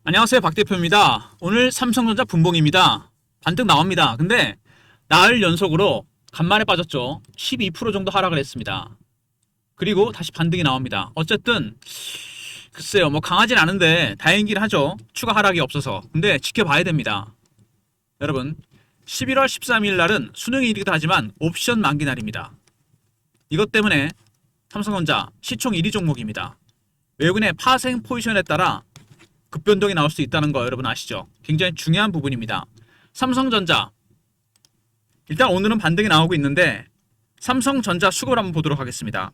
안녕하세요, 박 대표입니다. 오늘 삼성전자 분봉입니다. 반등 나옵니다. 근데 나흘 연속으로 간만에 빠졌죠. 12% 정도 하락을 했습니다. 그리고 다시 반등이 나옵니다. 어쨌든 글쎄요, 뭐 강하진 않은데 다행이긴 하죠. 추가 하락이 없어서. 근데 지켜봐야 됩니다. 여러분, 11월 13일 날은 수능일이기도 하지만 옵션 만기 날입니다. 이것 때문에 삼성전자 시총 1위 종목입니다. 외국인의 파생 포지션에 따라 급변동이 나올 수 있다는 거 여러분 아시죠? 굉장히 중요한 부분입니다. 삼성전자, 일단 오늘은 반등이 나오고 있는데 삼성전자 수급을 한번 보도록 하겠습니다.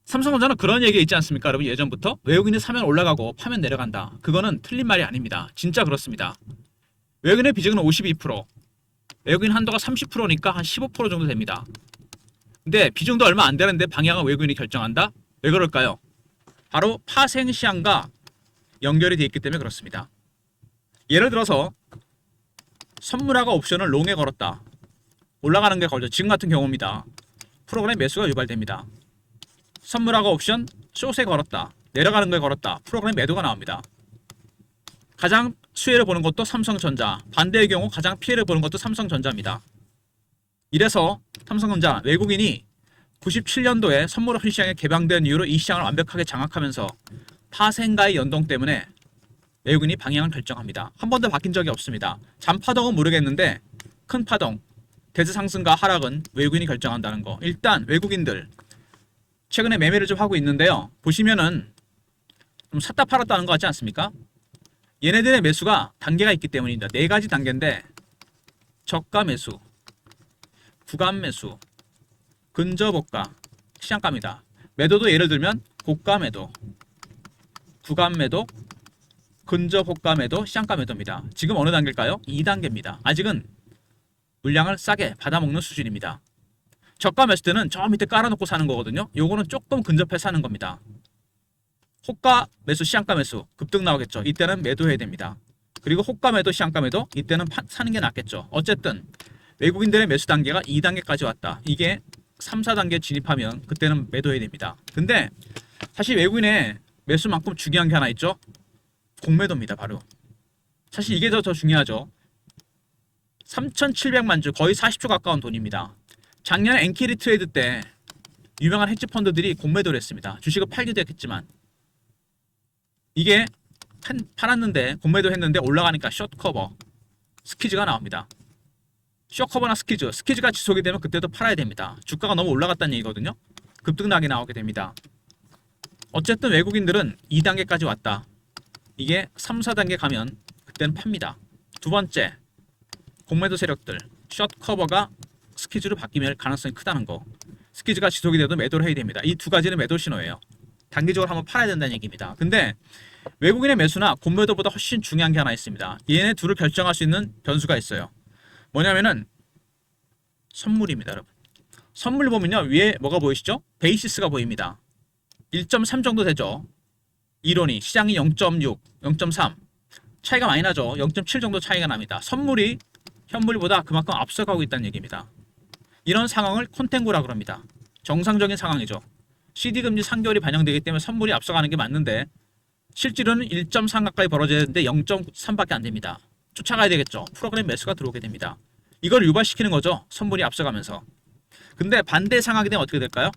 삼성전자는 그런 얘기 있지 않습니까? 여러분, 예전부터 외국인이 사면 올라가고 파면 내려간다. 그거는 틀린 말이 아닙니다. 진짜 그렇습니다. 외국인의 비중은 52%, 외국인 한도가 30%니까 한 15% 정도 됩니다. 근데 비중도 얼마 안 되는데 방향은 외국인이 결정한다? 왜 그럴까요? 바로 파생 시장과 연결이 되어 있기 때문에 그렇습니다. 예를 들어서 선물화가 옵션을 롱에 걸었다. 올라가는 게 걸려. 지금 같은 경우입니다. 프로그램 매수가 유발됩니다. 선물화가 옵션 숏에 걸었다. 내려가는 거에 걸었다. 프로그램 매도가 나옵니다. 가장 수혜를 보는 것도 삼성전자, 반대의 경우 가장 피해를 보는 것도 삼성전자입니다. 이래서 삼성전자 외국인이 97년도에 선물화 시장에 개방된 이후로 이 시장을 완벽하게 장악하면서 파생과의 연동 때문에 외국인이 방향을 결정합니다. 한 번도 바뀐 적이 없습니다. 잔파동은 모르겠는데 큰 파동, 대세 상승과 하락은 외국인이 결정한다는 거. 일단 외국인들 최근에 매매를 좀 하고 있는데요. 보시면은 좀 샀다 팔았다는 거 같지 않습니까? 얘네들의 매수가 단계가 있기 때문입니다. 네 가지 단계인데 저가 매수, 구간 매수, 근저고가, 시장가입니다. 매도도 예를 들면 고가 매도, 구간 매도, 근저고가 매도, 시장가 매도입니다. 지금 어느 단계일까요? 2단계입니다. 아직은 물량을 싸게 받아먹는 수준입니다. 저가 매수 때는 저 밑에 깔아놓고 사는 거거든요. 요거는 조금 근접해 사는 겁니다. 호가 매수, 시장가 매수 급등 나오겠죠. 이때는 매도해야 됩니다. 그리고 호가 매도, 시장가 매도 이때는 사는 게 낫겠죠. 어쨌든 외국인들의 매수 단계가 2단계까지 왔다. 이게 3, 4단계 진입하면 그때는 매도해야 됩니다. 근데 사실 외국인의 매수만큼 중요한 게 하나 있죠. 공매도입니다. 바로. 사실 이게 더 중요하죠. 3,700만 주, 거의 40조 가까운 돈입니다. 작년에 엔키리 트레이드 때 유명한 헤지 펀드들이 공매도를 했습니다. 주식을 팔기도 했지만 이게 팔았는데 공매도 했는데 올라가니까 숏 커버, 스퀴즈가 나옵니다. 숏 커버나 스퀴즈가 지속이 되면 그때도 팔아야 됩니다. 주가가 너무 올라갔다는 얘기거든요. 급등락이 나오게 됩니다. 어쨌든 외국인들은 2단계까지 왔다. 이게 3, 4단계 가면 그때는 팝니다. 두 번째, 공매도 세력들 숏 커버가 스퀴즈로 바뀌면 가능성이 크다는 거. 스퀴즈가 지속이 돼도 매도를 해야 됩니다. 이 두 가지는 매도 신호예요. 단기적으로 한번 팔아야 된다는 얘기입니다. 근데 외국인의 매수나 공매도보다 훨씬 중요한 게 하나 있습니다. 얘네 둘을 결정할 수 있는 변수가 있어요. 뭐냐면은 선물입니다, 여러분. 선물 보면요, 위에 뭐가 보이시죠? 베이시스가 보입니다. 1.3 정도 되죠. 이론이 시장이 0.6, 0.3 차이가 많이 나죠. 0.7 정도 차이가 납니다. 선물이 현물보다 그만큼 앞서가고 있다는 얘기입니다. 이런 상황을 콘탱고라 그럽니다. 정상적인 상황이죠. CD금리 3개월이 반영되기 때문에 선물이 앞서가는 게 맞는데 실제로는 1.3 가까이 벌어져야 되는데 0.3밖에 안 됩니다. 쫓아가야 되겠죠. 프로그램 매수가 들어오게 됩니다. 이걸 유발시키는 거죠. 선물이 앞서가면서. 근데 반대 상황이 되면 어떻게 될까요?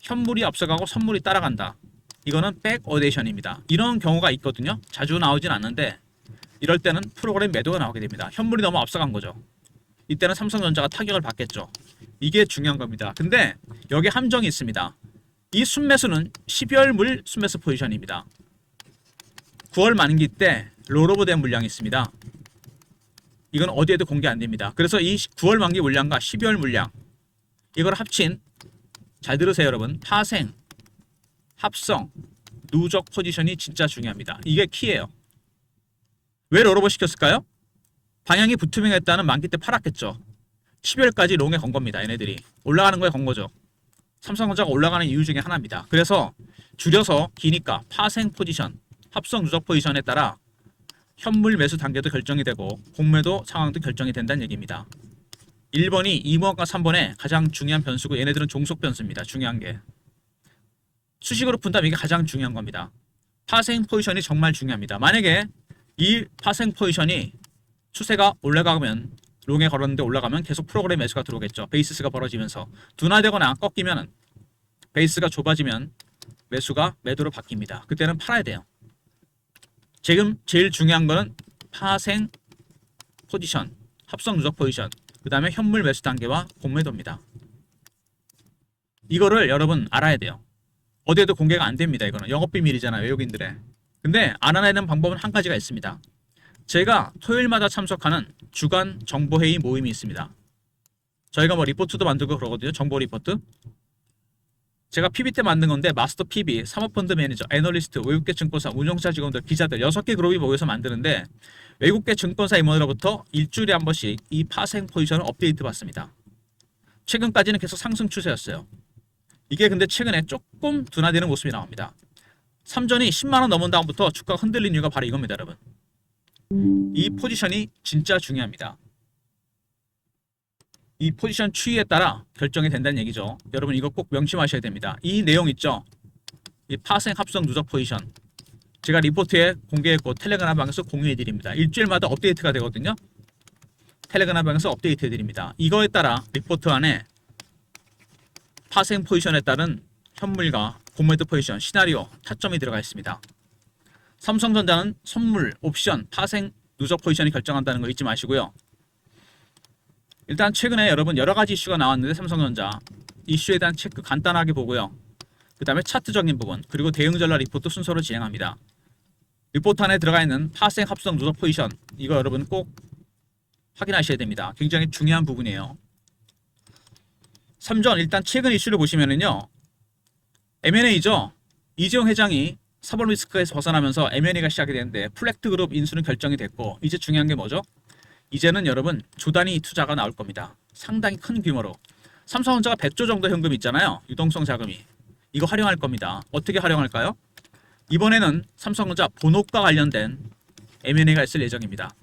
현물이 앞서가고 선물이 따라간다. 이거는 백어데이션입니다. 이런 경우가 있거든요. 자주 나오진 않는데 이럴 때는 프로그램 매도가 나오게 됩니다. 현물이 너무 앞서간 거죠. 이때는 삼성전자가 타격을 받겠죠. 이게 중요한 겁니다. 근데 여기에 함정이 있습니다. 이 순매수는 12월 물 순매수 포지션입니다. 9월 만기 때 롤오버 된 물량이 있습니다. 이건 어디에도 공개 안 됩니다. 그래서 이 9월 만기 물량과 12월 물량 이걸 합친, 잘 들으세요 여러분, 파생, 합성, 누적 포지션이 진짜 중요합니다. 이게 키예요. 왜 롤오버 시켰을까요? 방향이 불투명했다는 만기 때 팔았겠죠. 12월까지 롱에 건 겁니다. 얘네들이 올라가는 거에 건 거죠. 삼성전자가 올라가는 이유 중에 하나입니다. 그래서 줄여서 기니까 파생 포지션, 합성 누적 포지션에 따라 현물 매수 단계도 결정이 되고 공매도 상황도 결정이 된다는 얘기입니다. 1번이 2번과 3번의 가장 중요한 변수고 얘네들은 종속 변수입니다. 중요한 게. 수식으로 푼다면 이게 가장 중요한 겁니다. 파생 포지션이 정말 중요합니다. 만약에 이 파생 포지션이 추세가 올라가면 롱에 걸었는데 올라가면 계속 프로그램 매수가 들어오겠죠. 베이시스가 벌어지면서 둔화되거나 꺾이면 베이스가 좁아지면 매수가 매도로 바뀝니다. 그때는 팔아야 돼요. 지금 제일 중요한 거는 파생 포지션, 합성 누적 포지션, 그 다음에 현물 매수 단계와 공매도입니다. 이거를 여러분 알아야 돼요. 어디에도 공개가 안 됩니다. 이거는 영업비밀이잖아요. 외국인들의. 근데 알아내는 방법은 한 가지가 있습니다. 제가 토요일마다 참석하는 주간 정보회의 모임이 있습니다. 저희가 뭐 리포트도 만들고 그러거든요. 정보 리포트. 제가 PB 때 만든 건데 마스터 PB, 사모펀드 매니저, 애널리스트, 외국계 증권사, 운용사 직원들, 기자들 6개 그룹이 모여서 만드는데 외국계 증권사 임원으로부터 일주일에 한 번씩 이 파생 포지션을 업데이트 받습니다. 최근까지는 계속 상승 추세였어요. 이게 근데 최근에 조금 둔화되는 모습이 나옵니다. 삼전이 10만원 넘은 다음부터 주가가 흔들린 이유가 바로 이겁니다. 여러분. 이 포지션이 진짜 중요합니다. 이 포지션 추이에 따라 결정이 된다는 얘기죠. 여러분 이거 꼭 명심하셔야 됩니다. 이 내용 있죠. 이 파생 합성 누적 포지션 제가 리포트에 공개했고 텔레그램 방에서 공유해드립니다. 일주일마다 업데이트가 되거든요. 텔레그램 방에서 업데이트해드립니다. 이거에 따라 리포트 안에 파생 포지션에 따른 현물과 공매도 포지션, 시나리오, 타점이 들어가 있습니다. 삼성전자는 선물, 옵션, 파생, 누적 포지션이 결정한다는 거 잊지 마시고요. 일단 최근에 여러분 여러가지 이슈가 나왔는데 삼성전자 이슈에 대한 체크 간단하게 보고요. 그 다음에 차트적인 부분 그리고 대응 전략 리포트 순서로 진행합니다. 리포트 안에 들어가 있는 파생 합성 누적 포지션 이거 여러분 꼭 확인하셔야 됩니다. 굉장히 중요한 부분이에요. 3전 일단 최근 이슈를 보시면은요. M&A죠. 이재용 회장이 사법 리스크에서 벗어나면서 M&A가 시작이 되는데 플렉트 그룹 인수는 결정이 됐고 이제 중요한 게 뭐죠? 이제는 여러분 조단위 투자가 나올 겁니다. 상당히 큰 규모로. 삼성전자가 100조 정도 현금이 있잖아요. 유동성 자금이. 이거 활용할 겁니다. 어떻게 활용할까요? 이번에는 삼성전자 본업과 관련된 M&A가 있을 예정입니다.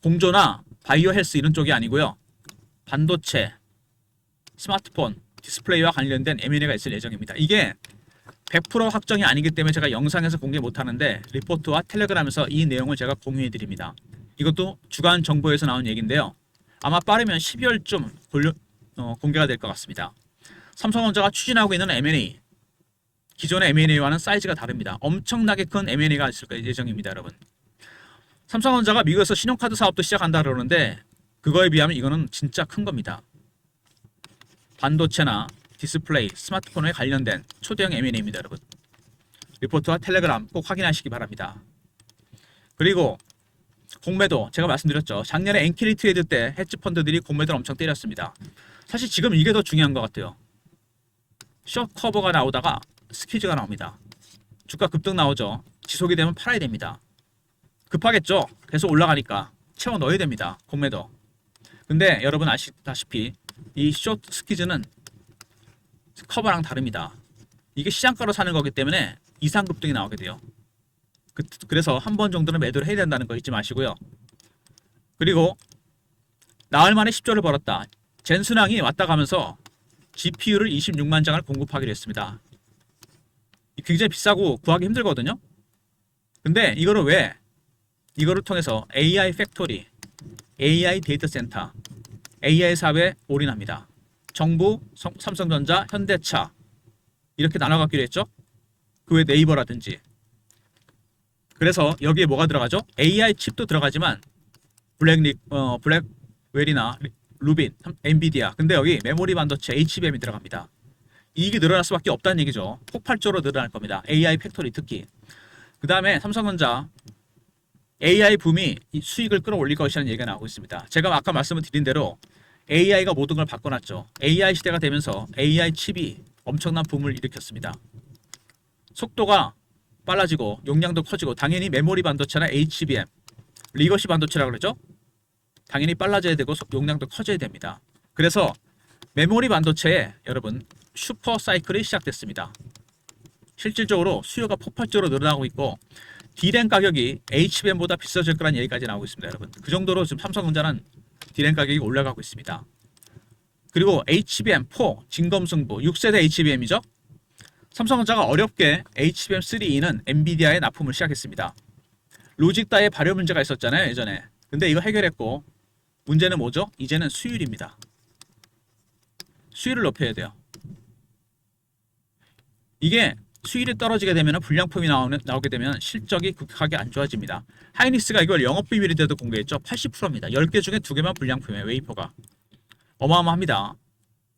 공조나 바이오 헬스 이런 쪽이 아니고요. 반도체, 스마트폰, 디스플레이와 관련된 M&A가 있을 예정입니다. 이게 100% 확정이 아니기 때문에 제가 영상에서 공개 못하는데 리포트와 텔레그램에서 이 내용을 제가 공유해드립니다. 이것도 주간 정보에서 나온 얘기인데요. 아마 빠르면 12월쯤 공개가 될 것 같습니다. 삼성전자가 추진하고 있는 M&A 기존의 M&A와는 사이즈가 다릅니다. 엄청나게 큰 M&A가 있을 예정입니다. 여러분. 삼성전자가 미국에서 신용카드 사업도 시작한다 그러는데 그거에 비하면 이거는 진짜 큰 겁니다. 반도체나 디스플레이, 스마트폰에 관련된 초대형 M&A입니다. 여러분. 리포트와 텔레그램 꼭 확인하시기 바랍니다. 그리고 공매도 제가 말씀드렸죠. 작년에 엔키리 트레이드 때 헤지 펀드들이 공매도를 엄청 때렸습니다. 사실 지금 이게 더 중요한 것 같아요. 숏 커버가 나오다가 스퀴즈가 나옵니다. 주가 급등 나오죠. 지속이 되면 팔아야 됩니다. 급하겠죠. 계속 올라가니까 채워 넣어야 됩니다. 공매도. 근데 여러분 아시다시피 이 숏 스퀴즈는 커버랑 다릅니다. 이게 시장가로 사는 거기 때문에 이상 급등이 나오게 돼요. 그래서 한 번 정도는 매도를 해야 된다는 거 잊지 마시고요. 그리고 나흘 만에 10조를 벌었다. 젠순항이 왔다 가면서 GPU를 26만 장을 공급하기로 했습니다. 굉장히 비싸고 구하기 힘들거든요. 근데 이거를 통해서 AI 팩토리, AI 데이터 센터, AI 사업에 올인합니다. 정부, 삼성전자, 현대차 이렇게 나눠갖기로 했죠. 그 외 네이버라든지. 그래서 여기에 뭐가 들어가죠? AI 칩도 들어가지만 블랙웰이나 루빈, 엔비디아. 근데 여기 메모리 반도체 HBM이 들어갑니다. 이익이 늘어날 수밖에 없다는 얘기죠. 폭발적으로 늘어날 겁니다. AI 팩토리 특히. 그 다음에 삼성전자 AI 붐이 수익을 끌어올릴 것이라는 얘기가 나오고 있습니다. 제가 아까 말씀을 드린 대로 AI가 모든 걸 바꿔놨죠. AI 시대가 되면서 AI 칩이 엄청난 붐을 일으켰습니다. 속도가 빨라지고 용량도 커지고 당연히 메모리 반도체나 HBM, 리거시 반도체라고 그러죠. 당연히 빨라져야 되고 용량도 커져야 됩니다. 그래서 메모리 반도체에 여러분 슈퍼 사이클이 시작됐습니다. 실질적으로 수요가 폭발적으로 늘어나고 있고 D램 가격이 HBM보다 비싸질 거라는 얘기까지 나오고 있습니다. 여러분. 그 정도로 지금 삼성전자는 D램 가격이 올라가고 있습니다. 그리고 HBM4 진검승부 6세대 HBM이죠. 삼성전자가 어렵게 HBM3E는 엔비디아에 납품을 시작했습니다. 로직 다의 발효 문제가 있었잖아요, 예전에. 근데 이거 해결했고, 문제는 뭐죠? 이제는 수율입니다. 수율을 높여야 돼요. 이게 수율이 떨어지게 되면 불량품이 나오게 되면 실적이 급격하게 안 좋아집니다. 하이닉스가 이걸 영업비밀인데도 공개했죠. 80%입니다. 10개 중에 2개만 불량품이에요. 웨이퍼가. 어마어마합니다.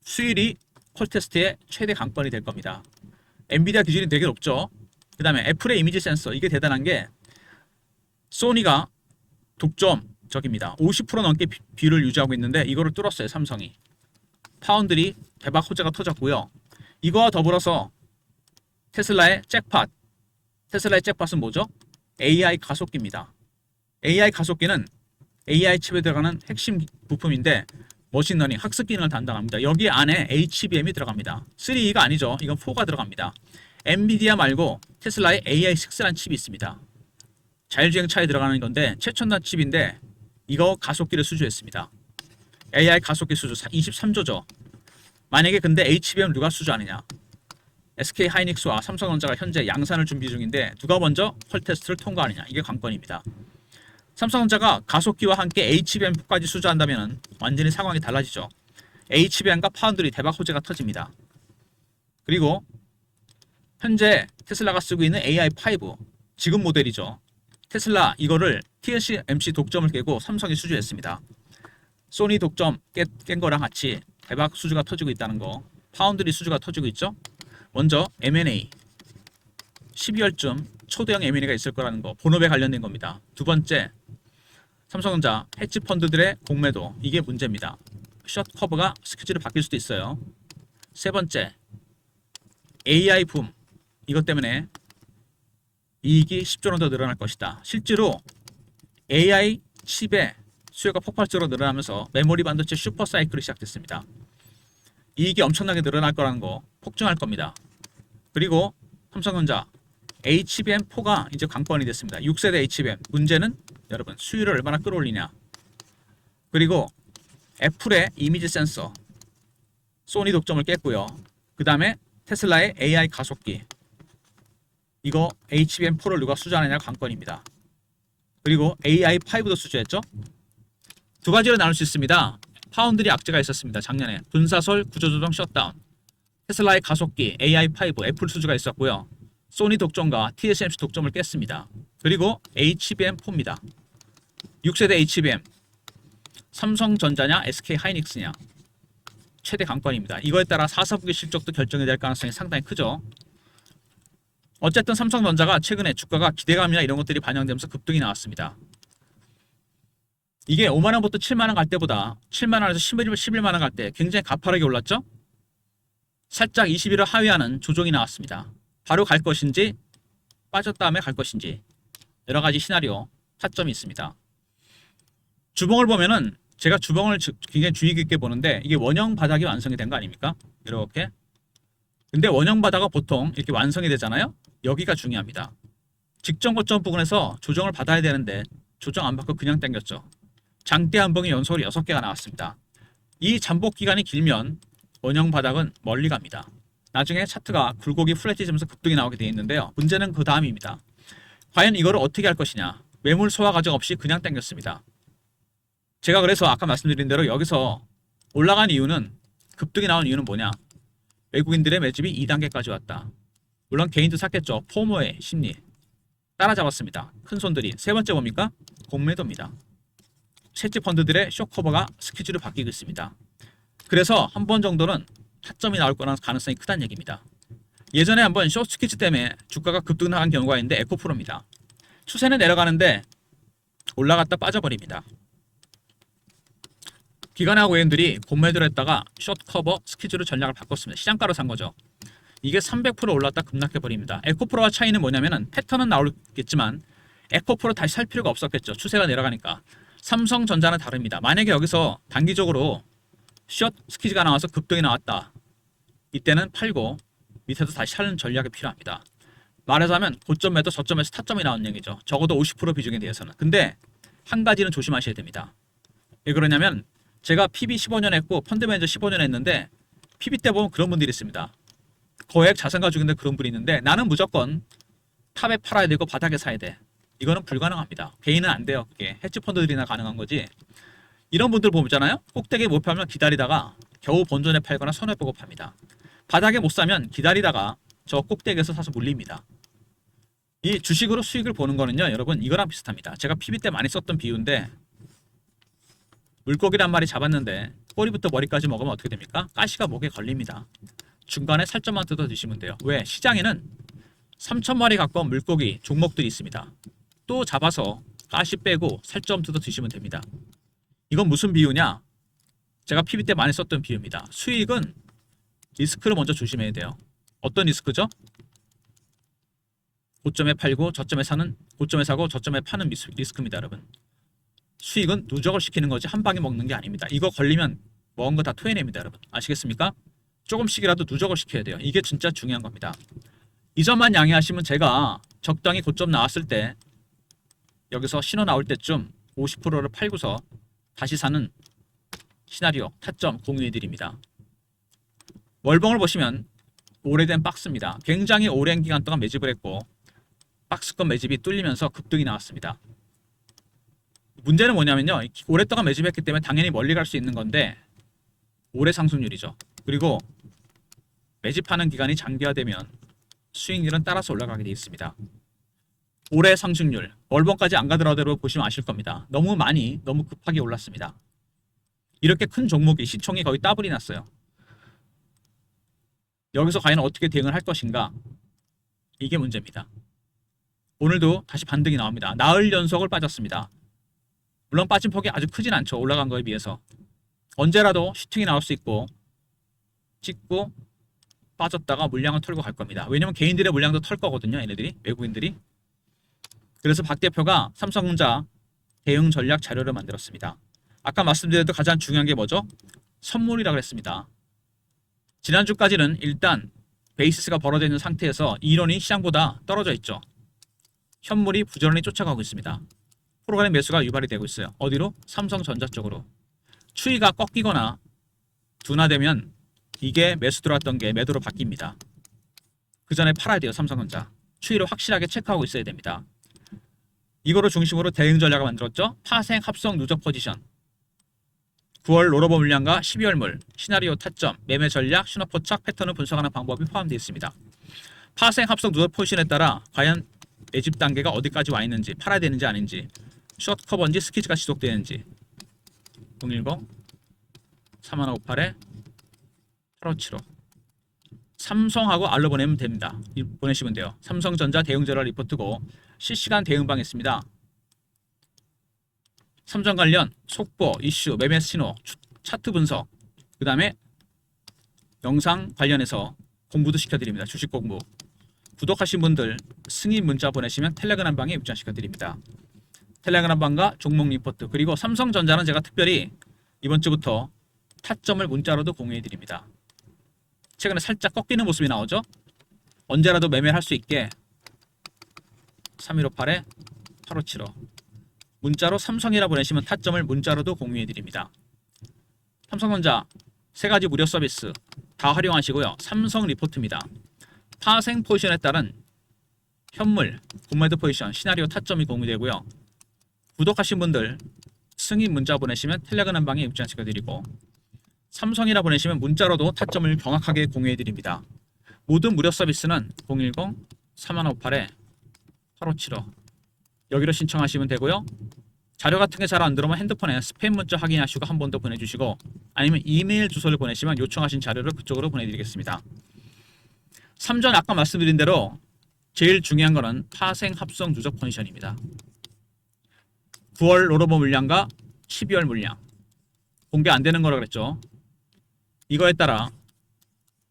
수율이 콜테스트의 최대 강건이 될 겁니다. 엔비디아 기준이 되게 높죠. 그 다음에 애플의 이미지 센서. 이게 대단한 게 소니가 독점적입니다. 50% 넘게 비율을 유지하고 있는데 이거를 뚫었어요. 삼성이. 파운드리 대박 호재가 터졌고요. 이거와 더불어서 테슬라의 잭팟. 테슬라의 잭팟은 뭐죠? AI 가속기입니다. AI 가속기는 AI 칩에 들어가는 핵심 부품인데 머신러닝, 학습 기능을 담당합니다. 여기 안에 HBM이 들어갑니다. 3E가 아니죠. 이건 4가 들어갑니다. 엔비디아 말고 테슬라의 AI6라는 칩이 있습니다. 자율주행차에 들어가는 건데 최첨단 칩인데 이거 가속기를 수주했습니다. AI 가속기 수주 23조죠. 만약에 근데 HBM 누가 수주하느냐? SK 하이닉스와 삼성전자가 현재 양산을 준비 중인데 누가 먼저 퀄 테스트를 통과하느냐? 이게 관건입니다. 삼성전자가 가속기와 함께 HBM4까지 수주한다면 완전히 상황이 달라지죠. HBM과 파운드리 대박 호재가 터집니다. 그리고 현재 테슬라가 쓰고 있는 AI5 지금 모델이죠. 테슬라 이거를 TSMC 독점을 깨고 삼성이 수주했습니다. 소니 독점 깬 거랑 같이 대박 수주가 터지고 있다는 거. 파운드리 수주가 터지고 있죠. 먼저 M&A 12월쯤 초대형 M&A가 있을 거라는 거. 본업에 관련된 겁니다. 두 번째 삼성전자 헤지 펀드들의 공매도. 이게 문제입니다. 숏 커버가 스케줄이 바뀔 수도 있어요. 세 번째 AI 붐. 이것 때문에 이익이 10조 원 더 늘어날 것이다. 실제로 AI 칩의 수요가 폭발적으로 늘어나면서 메모리 반도체 슈퍼 사이클이 시작됐습니다. 이익이 엄청나게 늘어날 거라는 거 폭증할 겁니다. 그리고 삼성전자 HBM4가 이제 관건이 됐습니다. 6세대 HBM. 문제는 여러분 수율을 얼마나 끌어올리냐. 그리고 애플의 이미지 센서. 소니 독점을 깼고요. 그 다음에 테슬라의 AI 가속기. 이거 HBM4를 누가 수주하느냐 관건입니다. 그리고 AI5도 수주했죠. 두 가지로 나눌 수 있습니다. 파운드리 악재가 있었습니다. 작년에 분사설 구조조정 셧다운. 테슬라의 가속기 AI5 애플 수주가 있었고요. 소니 독점과 TSMC 독점을 깼습니다. 그리고 HBM4입니다. 6세대 HBM. 삼성전자냐 SK 하이닉스냐. 최대 관건입니다. 이거에 따라 4사분기 실적도 결정이 될 가능성이 상당히 크죠. 어쨌든 삼성전자가 최근에 주가가 기대감이나 이런 것들이 반영되면서 급등이 나왔습니다. 이게 5만원부터 7만원 갈 때보다 7만원에서 11만원 갈 때 굉장히 가파르게 올랐죠? 살짝 21을 하회하는 조정이 나왔습니다. 바로 갈 것인지 빠졌다 다음에 갈 것인지 여러 가지 시나리오 타점이 있습니다. 주봉을 보면은 제가 주봉을 굉장히 주의 깊게 보는데 이게 원형 바닥이 완성이 된 거 아닙니까? 이렇게. 근데 원형 바닥은 보통 이렇게 완성이 되잖아요. 여기가 중요합니다. 직전 고점 부분에서 조정을 받아야 되는데 조정 안 받고 그냥 당겼죠. 장대 한봉의 연속으로 6개가 나왔습니다. 이 잠복 기간이 길면 원형 바닥은 멀리 갑니다. 나중에 차트가 굴곡이 플랫해지면서 급등이 나오게 되어 있는데요. 문제는 그 다음입니다. 과연 이거를 어떻게 할 것이냐. 매물 소화 과정 없이 그냥 당겼습니다. 제가 그래서 아까 말씀드린 대로 여기서 올라간 이유는 급등이 나온 이유는 뭐냐. 외국인들의 매집이 2단계까지 왔다. 물론 개인도 샀겠죠. 포모의 심리 따라잡았습니다. 큰 손들이. 세 번째 뭡니까? 공매도입니다. 채집 펀드들의 쇼커버가 스케줄이 바뀌고 있습니다. 그래서 한 번 정도는 타점이 나올 거라는 가능성이 크다는 얘기입니다. 예전에 한번 숏 스퀴즈 때문에 주가가 급등 나간 경우가 있는데 에코프로입니다. 추세는 내려가는데 올라갔다 빠져버립니다. 기관하고 외인들이 공매도를 했다가 숏 커버 스퀴즈로 전략을 바꿨습니다. 시장가로 산 거죠. 이게 300% 올랐다 급락해버립니다. 에코프로와 차이는 뭐냐면은 패턴은 나오겠지만 에코프로 다시 살 필요가 없었겠죠. 추세가 내려가니까. 삼성전자는 다릅니다. 만약에 여기서 단기적으로 숏 스퀴즈가 나와서 급등이 나왔다. 이때는 팔고 밑에도 다시 사는 전략이 필요합니다. 말하자면 고점에도 저점에서 타점이 나온 얘기죠. 적어도 50% 비중에 대해서는. 근데 한 가지는 조심하셔야 됩니다. 왜 그러냐면 제가 PB 15년 했고 펀드 매니저 15년 했는데 PB 때 보면 그런 분들이 있습니다. 거액 자산 가지고 있는데 그런 분이 있는데 나는 무조건 탑에 팔아야 되고 바닥에 사야 돼. 이거는 불가능합니다. 개인은 안 돼요. 그게 헤지펀드들이나 가능한 거지. 이런 분들 보잖아요. 꼭대기에 못 팔면 기다리다가 겨우 본전에 팔거나 손해보고 팝니다. 바닥에 못 사면 기다리다가 저 꼭대기에서 사서 물립니다. 이 주식으로 수익을 보는 거는요, 여러분 이거랑 비슷합니다. 제가 PB 때 많이 썼던 비유인데 물고기를 한 마리 잡았는데 꼬리부터 머리까지 먹으면 어떻게 됩니까? 가시가 목에 걸립니다. 중간에 살점만 뜯어 드시면 돼요. 왜? 시장에는 3,000마리 가까운 물고기 종목들이 있습니다. 또 잡아서 가시 빼고 살점 뜯어 드시면 됩니다. 이건 무슨 비유냐? 제가 PB 때 많이 썼던 비유입니다. 수익은 리스크를 먼저 조심해야 돼요. 어떤 리스크죠? 고점에 팔고 저점에 사는, 고점에 사고 저점에 파는 리스크입니다, 여러분. 수익은 누적을 시키는 거지 한 방에 먹는 게 아닙니다. 이거 걸리면 먹은 거 다 토해냅니다, 여러분. 아시겠습니까? 조금씩이라도 누적을 시켜야 돼요. 이게 진짜 중요한 겁니다. 이 점만 양해하시면 제가 적당히 고점 나왔을 때 여기서 신호 나올 때쯤 50%를 팔고서 다시 사는 시나리오 타점 공유해 드립니다. 월봉을 보시면 오래된 박스입니다. 굉장히 오랜 기간 동안 매집을 했고 박스권 매집이 뚫리면서 급등이 나왔습니다. 문제는 뭐냐면요, 오랫동안 매집했기 때문에 당연히 멀리 갈 수 있는 건데 오래 상승률이죠. 그리고 매집하는 기간이 장기화되면 수익률은 따라서 올라가게 되어 있습니다. 올해 상승률 월봉까지 안 가더라도 보시면 아실 겁니다. 너무 많이 너무 급하게 올랐습니다. 이렇게 큰 종목이 시총이 거의 더블이 났어요. 여기서 과연 어떻게 대응을 할 것인가, 이게 문제입니다. 오늘도 다시 반등이 나옵니다. 나흘 연속을 빠졌습니다. 물론 빠진 폭이 아주 크진 않죠. 올라간 거에 비해서. 언제라도 슈팅이 나올 수 있고 찍고 빠졌다가 물량을 털고 갈 겁니다. 왜냐면 개인들의 물량도 털 거거든요, 얘네들이, 외국인들이. 그래서 박 대표가 삼성전자 대응 전략 자료를 만들었습니다. 아까 말씀드렸던 가장 중요한 게 뭐죠? 선물이라고 그랬습니다. 지난주까지는 일단 베이시스가 벌어져 있는 상태에서 이론이 시장보다 떨어져 있죠. 현물이 부지런히 쫓아가고 있습니다. 프로그램 매수가 유발이 되고 있어요. 어디로? 삼성전자 쪽으로. 추이가 꺾이거나 둔화되면 이게 매수 들어왔던 게 매도로 바뀝니다. 그 전에 팔아야 돼요. 삼성전자. 추이를 확실하게 체크하고 있어야 됩니다. 이거를 중심으로 대응 전략을 만들었죠. 파생, 합성, 누적 포지션. 9월 롤오버 물량과 12월 물, 시나리오 타점, 매매 전략, 신호 포착, 패턴을 분석하는 방법이 포함되어 있습니다. 파생, 합성, 누적 포지션에 따라 과연 매집 단계가 어디까지 와 있는지, 팔아야 되는지 아닌지, 숏 커버인지 스키즈가 지속되는지 010 3158에 8575 삼성하고 알로 보내면 됩니다. 보내시면 돼요. 삼성전자 대응 전략 리포트고 실시간 대응방 있습니다. 삼성 관련 속보, 이슈, 매매 신호, 차트 분석, 그 다음에 영상 관련해서 공부도 시켜드립니다. 주식 공부. 구독하신 분들 승인 문자 보내시면 텔레그램 방에 입장시켜드립니다. 텔레그램 방과 종목 리포트, 그리고 삼성전자는 제가 특별히 이번 주부터 타점을 문자로도 공유해드립니다. 최근에 살짝 꺾이는 모습이 나오죠. 언제라도 매매를 할 수 있게 3158에 8575 문자로 삼성이라 보내시면 타점을 문자로도 공유해드립니다. 삼성전자 3가지 무료 서비스 다 활용하시고요. 삼성 리포트입니다. 파생 포지션에 따른 현물, 공매도 포지션, 시나리오 타점이 공유되고요. 구독하신 분들 승인 문자 보내시면 텔레그램 방에 입장시켜드리고 삼성이라 보내시면 문자로도 타점을 정확하게 공유해드립니다. 모든 무료 서비스는 010-3158에 8575 여기로 신청하시면 되고요. 자료 같은 게 잘 안 들어오면 핸드폰에 스팸 문자 확인하시고 한 번 더 보내주시고 아니면 이메일 주소를 보내시면 요청하신 자료를 그쪽으로 보내드리겠습니다. 3전 아까 말씀드린 대로 제일 중요한 거는 파생, 합성, 누적 포지션입니다. 9월 롤오버 물량과 12월 물량 공개 안 되는 거라 그랬죠. 이거에 따라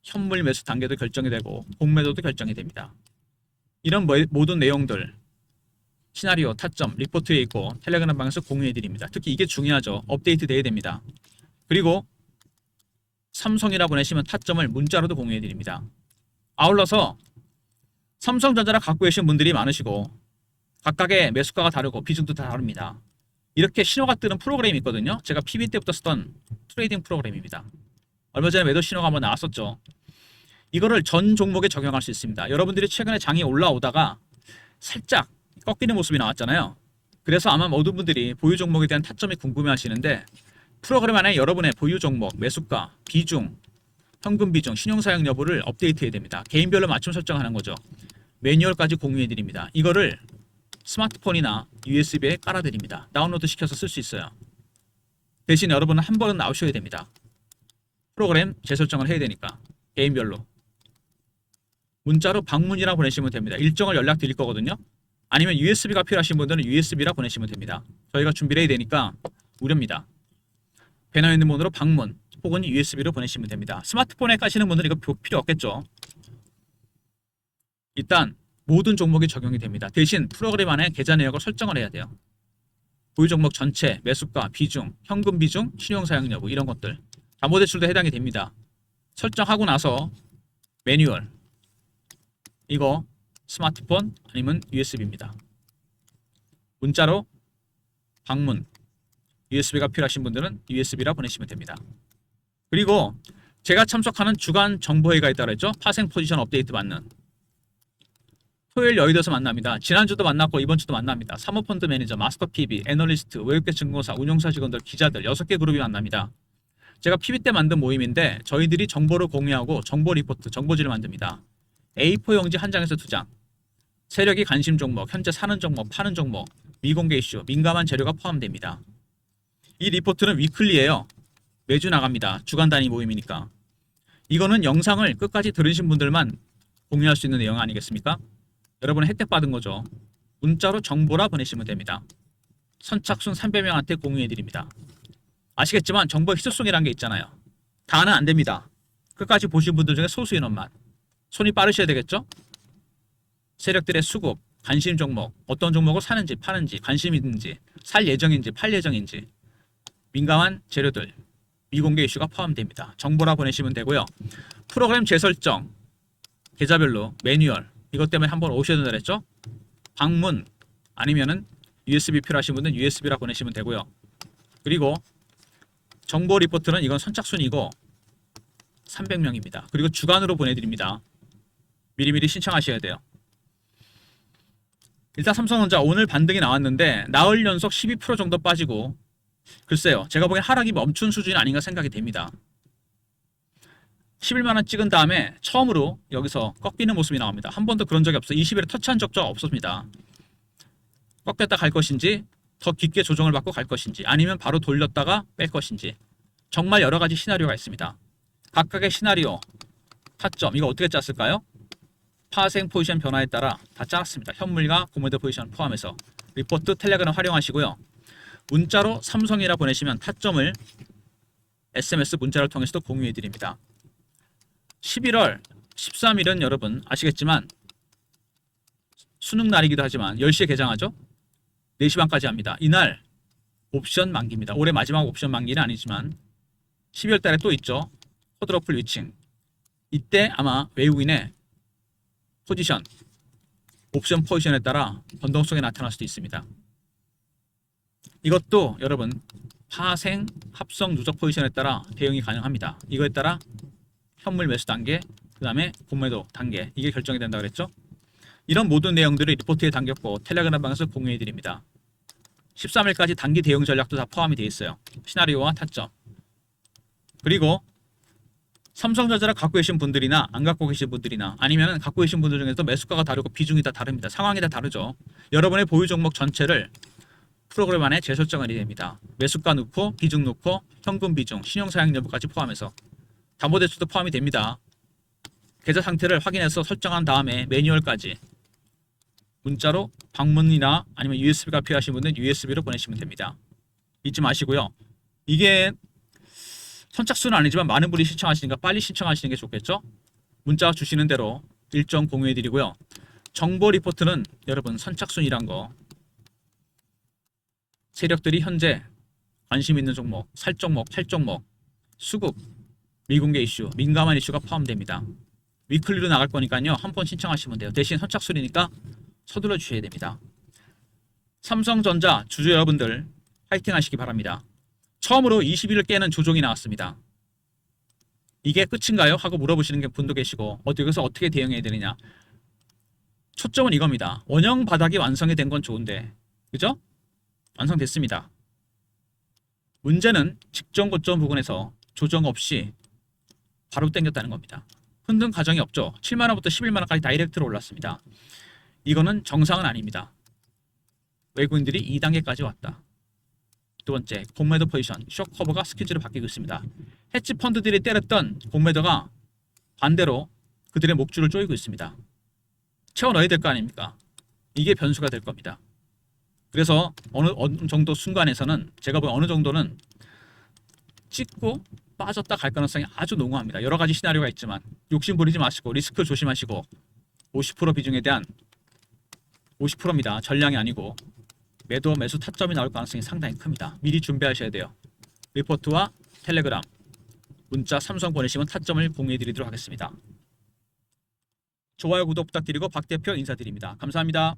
현물 매수 단계도 결정이 되고 공매도도 결정이 됩니다. 이런 모든 내용들 시나리오, 타점, 리포트에 있고 텔레그램 방에서 공유해 드립니다. 특히 이게 중요하죠. 업데이트 돼야 됩니다. 그리고 삼성이라 보내시면 타점을 문자로도 공유해 드립니다. 아울러서 삼성전자를 갖고 계신 분들이 많으시고 각각의 매수가가 다르고 비중도 다 다릅니다. 이렇게 신호가 뜨는 프로그램이 있거든요. 제가 PB 때부터 쓰던 트레이딩 프로그램입니다. 얼마 전에 매도 신호가 한번 나왔었죠. 이거를 전 종목에 적용할 수 있습니다. 여러분들이 최근에 장이 올라오다가 살짝 꺾이는 모습이 나왔잖아요. 그래서 아마 모든 분들이 보유 종목에 대한 타점이 궁금해 하시는데, 프로그램 안에 여러분의 보유 종목, 매수가, 비중, 현금 비중, 신용 사용 여부를 업데이트해야 됩니다. 개인별로 맞춤 설정하는 거죠. 매뉴얼까지 공유해 드립니다. 이거를 스마트폰이나 USB에 깔아 드립니다. 다운로드 시켜서 쓸 수 있어요. 대신 여러분은 한 번은 나오셔야 됩니다. 프로그램 재설정을 해야 되니까 개인별로. 문자로 방문이라 보내시면 됩니다. 일정을 연락 드릴 거거든요. 아니면 USB가 필요하신 분들은 USB라 보내시면 됩니다. 저희가 준비를 해야 되니까 무료입니다. 배너에 있는 번호로 방문 혹은 USB로 보내시면 됩니다. 스마트폰에 까시는 분들은 이거 필요 없겠죠. 일단 모든 종목이 적용이 됩니다. 대신 프로그램 안에 계좌 내역을 설정을 해야 돼요. 보유 종목 전체, 매수가, 비중, 현금 비중, 신용 사용 여부 이런 것들. 담보대출도 해당이 됩니다. 설정하고 나서 매뉴얼 이거 스마트폰 아니면 USB입니다. 문자로 방문 USB가 필요하신 분들은 USB라 보내시면 됩니다. 그리고 제가 참석하는 주간 정보회의가 있다고 했죠. 파생 포지션 업데이트 받는 토요일 여의도에서 만납니다. 지난주도 만났고 이번주도 만납니다. 사모펀드 매니저, 마스터 PB, 애널리스트, 외국계 증권사, 운용사 직원들, 기자들 6개 그룹이 만납니다. 제가 PB 때 만든 모임인데 저희들이 정보를 공유하고 정보 리포트, 정보지를 만듭니다. A4 용지 한 장에서 2장. 세력이 관심 종목, 현재 사는 종목, 파는 종목, 미공개 이슈, 민감한 재료가 포함됩니다. 이 리포트는 위클리예요. 매주 나갑니다. 주간 단위 모임이니까. 이거는 영상을 끝까지 들으신 분들만 공유할 수 있는 내용 아니겠습니까? 여러분은 혜택 받은 거죠. 문자로 정보라 보내시면 됩니다. 선착순 300명한테 공유해 드립니다. 아시겠지만 정보 희소성이라는 게 있잖아요. 다는 안 됩니다. 끝까지 보신 분들 중에 소수 인원만. 손이 빠르셔야 되겠죠? 세력들의 수급, 관심 종목, 어떤 종목을 사는지 파는지, 관심이 있는지, 살 예정인지 팔 예정인지, 민감한 재료들, 미공개 이슈가 포함됩니다. 정보라 보내시면 되고요. 프로그램 재설정, 계좌별로 매뉴얼, 이것 때문에 한번 오셔야 된다 그랬죠? 방문 아니면은 USB 필요하신 분은 USB라 보내시면 되고요. 그리고 정보 리포트는 이건 선착순이고 300명입니다. 그리고 주간으로 보내드립니다. 미리미리 신청하셔야 돼요. 일단 삼성전자 오늘 반등이 나왔는데 나흘 연속 12% 정도 빠지고 글쎄요. 제가 보기엔 하락이 멈춘 수준이 아닌가 생각이 됩니다. 11만원 찍은 다음에 처음으로 여기서 꺾이는 모습이 나옵니다. 한 번도 그런 적이 없어요. 20일에 터치한 적도 없습니다. 꺾였다 갈 것인지 더 깊게 조정을 받고 갈 것인지 아니면 바로 돌렸다가 뺄 것인지 정말 여러 가지 시나리오가 있습니다. 각각의 시나리오, 타점 이거 어떻게 짰을까요? 파생 포지션 변화에 따라 다 짜놨습니다. 현물과 고매도 포지션 포함해서 리포트 텔레그램 활용하시고요. 문자로 삼성이라 보내시면 타점을 SMS 문자를 통해서도 공유해 드립니다. 11월 13일은 여러분 아시겠지만 수능 날이기도 하지만 10시에 개장하죠. 4시 반까지 합니다. 이날 옵션 만기입니다. 올해 마지막 옵션 만기는 아니지만 12월 달에 또 있죠. 코드러플 위칭. 이때 아마 외국인의 포지션, 옵션 포지션에 따라 변동성이 나타날 수도 있습니다. 이것도 여러분 파생, 합성, 누적 포지션에 따라 대응이 가능합니다. 이거에 따라 현물 매수 단계, 그 다음에 공매도 단계 이게 결정이 된다고 그랬죠. 이런 모든 내용들을 리포트에 담겼고 텔레그램 방에서 공유해 드립니다. 13일까지 단기 대응 전략도 다 포함이 되어 있어요. 시나리오와 타점. 그리고 삼성전자를 갖고 계신 분들이나 안 갖고 계신 분들이나 아니면 갖고 계신 분들 중에서 매수가가 다르고 비중이 다 다릅니다. 상황이 다 다르죠. 여러분의 보유 종목 전체를 프로그램 안에 재설정을 해야 됩니다. 매수가 넣고 비중 넣고 현금 비중, 신용 사용 여부까지 포함해서 담보대출도 포함이 됩니다. 계좌 상태를 확인해서 설정한 다음에 매뉴얼까지 문자로 방문이나 아니면 USB가 필요하신 분은 USB로 보내시면 됩니다. 잊지 마시고요. 이게 선착순은 아니지만 많은 분이 신청하시니까 빨리 신청하시는 게 좋겠죠. 문자 주시는 대로 일정 공유해 드리고요. 정보 리포트는 여러분 선착순이란 거 세력들이 현재 관심 있는 종목, 살 종목, 팔 종목, 수급, 미공개 이슈, 민감한 이슈가 포함됩니다. 위클리로 나갈 거니까요. 한 번 신청하시면 돼요. 대신 선착순이니까 서둘러 주셔야 됩니다. 삼성전자 주주 여러분들 파이팅 하시기 바랍니다. 처음으로 20일을 깨는 조종이 나왔습니다. 이게 끝인가요? 하고 물어보시는 분도 계시고 여기서 어떻게 대응해야 되느냐. 초점은 이겁니다. 원형 바닥이 완성이 된 건 좋은데 그죠? 완성됐습니다. 문제는 직전 고점 부근에서 조정 없이 바로 당겼다는 겁니다. 흔든 과정이 없죠. 7만원부터 11만원까지 다이렉트로 올랐습니다. 이거는 정상은 아닙니다. 외국인들이 2단계까지 왔다. 두 번째, 공매도 포지션, 쇼 커버가 스퀴즈로 바뀌고 있습니다. 헤지 펀드들이 때렸던 공매도가 반대로 그들의 목줄을 조이고 있습니다. 채워 넣어야 될 거 아닙니까? 이게 변수가 될 겁니다. 그래서 어느 정도 순간에서는 제가 보기엔 어느 정도는 찍고 빠졌다 갈 가능성이 아주 농후합니다. 여러 가지 시나리오가 있지만 욕심 부리지 마시고 리스크 조심하시고 50% 비중에 대한 50%입니다. 전량이 아니고 매도 매수 타점이 나올 가능성이 상당히 큽니다. 미리 준비하셔야 돼요. 리포트와 텔레그램, 문자 삼성 보내시면 타점을 공유해 드리도록 하겠습니다. 좋아요, 구독 부탁드리고 박 대표 인사드립니다. 감사합니다.